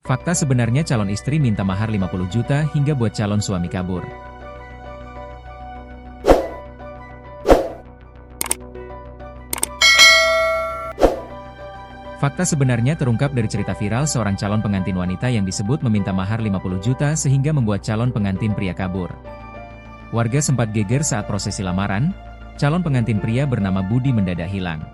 Fakta sebenarnya calon istri minta mahar 50 juta hingga buat calon suami kabur. Fakta sebenarnya terungkap dari cerita viral seorang calon pengantin wanita yang disebut meminta mahar 50 juta sehingga membuat calon pengantin pria kabur. Warga sempat geger saat prosesi lamaran, calon pengantin pria bernama Budi mendadak hilang.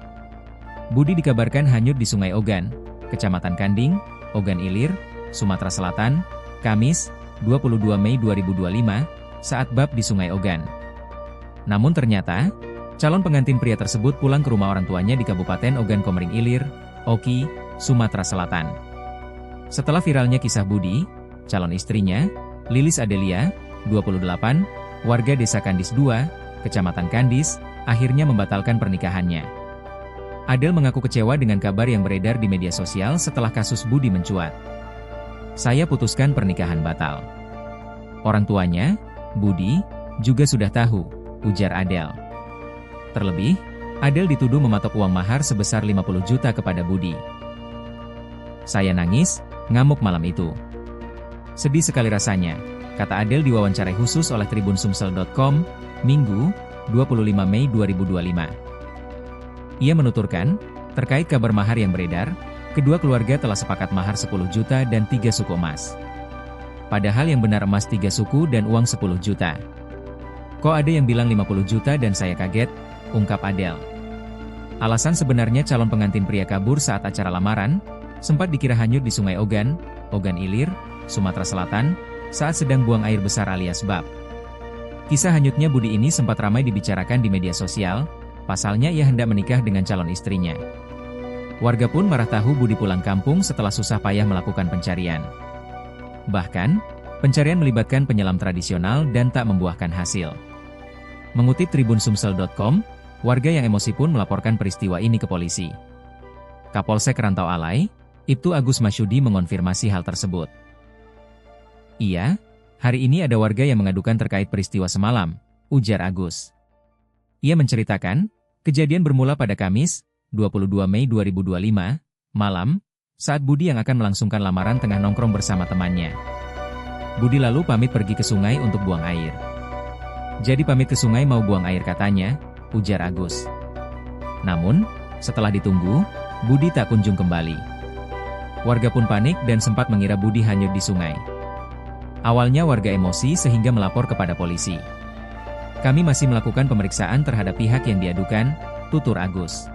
Budi dikabarkan hanyut di Sungai Ogan, Kecamatan Kanding, Ogan Ilir, Sumatera Selatan, Kamis, 22 Mei 2025, saat bab di Sungai Ogan. Namun ternyata, calon pengantin pria tersebut pulang ke rumah orang tuanya di Kabupaten Ogan Komering Ilir, Oki, Sumatera Selatan. Setelah viralnya kisah Budi, calon istrinya, Lilis Adelia, 28, warga Desa Kandis 2, Kecamatan Kandis, akhirnya membatalkan pernikahannya. Adel mengaku kecewa dengan kabar yang beredar di media sosial setelah kasus Budi mencuat. "Saya putuskan pernikahan batal." Orang tuanya, Budi, juga sudah tahu, ujar Adel. Terlebih, Adel dituduh mematok uang mahar sebesar 50 juta kepada Budi. "Saya nangis, ngamuk malam itu. Sedih sekali rasanya," kata Adel di wawancarai khusus oleh TribunSumsel.com, Minggu, 25 Mei 2025. Ia menuturkan, terkait kabar mahar yang beredar, kedua keluarga telah sepakat mahar 10 juta dan 3 suku emas. Padahal yang benar emas 3 suku dan uang 10 juta. "Kok ada yang bilang 50 juta dan saya kaget," ungkap Adel. Alasan sebenarnya calon pengantin pria kabur saat acara lamaran, sempat dikira hanyut di Sungai Ogan, Ogan Ilir, Sumatera Selatan, saat sedang buang air besar alias bab. Kisah hanyutnya Budi ini sempat ramai dibicarakan di media sosial, pasalnya ia hendak menikah dengan calon istrinya. Warga pun marah tahu Budi pulang kampung setelah susah payah melakukan pencarian. Bahkan, pencarian melibatkan penyelam tradisional dan tak membuahkan hasil. Mengutip TribunSumsel.com, warga yang emosi pun melaporkan peristiwa ini ke polisi. Kapolsek Rantau Alai, Ibtu Agus Masyudi mengonfirmasi hal tersebut. "Iya, hari ini ada warga yang mengadukan terkait peristiwa semalam," ujar Agus. Ia menceritakan, kejadian bermula pada Kamis, 22 Mei 2025, malam, saat Budi yang akan melangsungkan lamaran tengah nongkrong bersama temannya. Budi lalu pamit pergi ke sungai untuk buang air. "Jadi pamit ke sungai mau buang air katanya," ujar Agus. Namun, setelah ditunggu, Budi tak kunjung kembali. Warga pun panik dan sempat mengira Budi hanyut di sungai. Awalnya warga emosi sehingga melapor kepada polisi. "Kami masih melakukan pemeriksaan terhadap pihak yang diadukan," tutur Agus.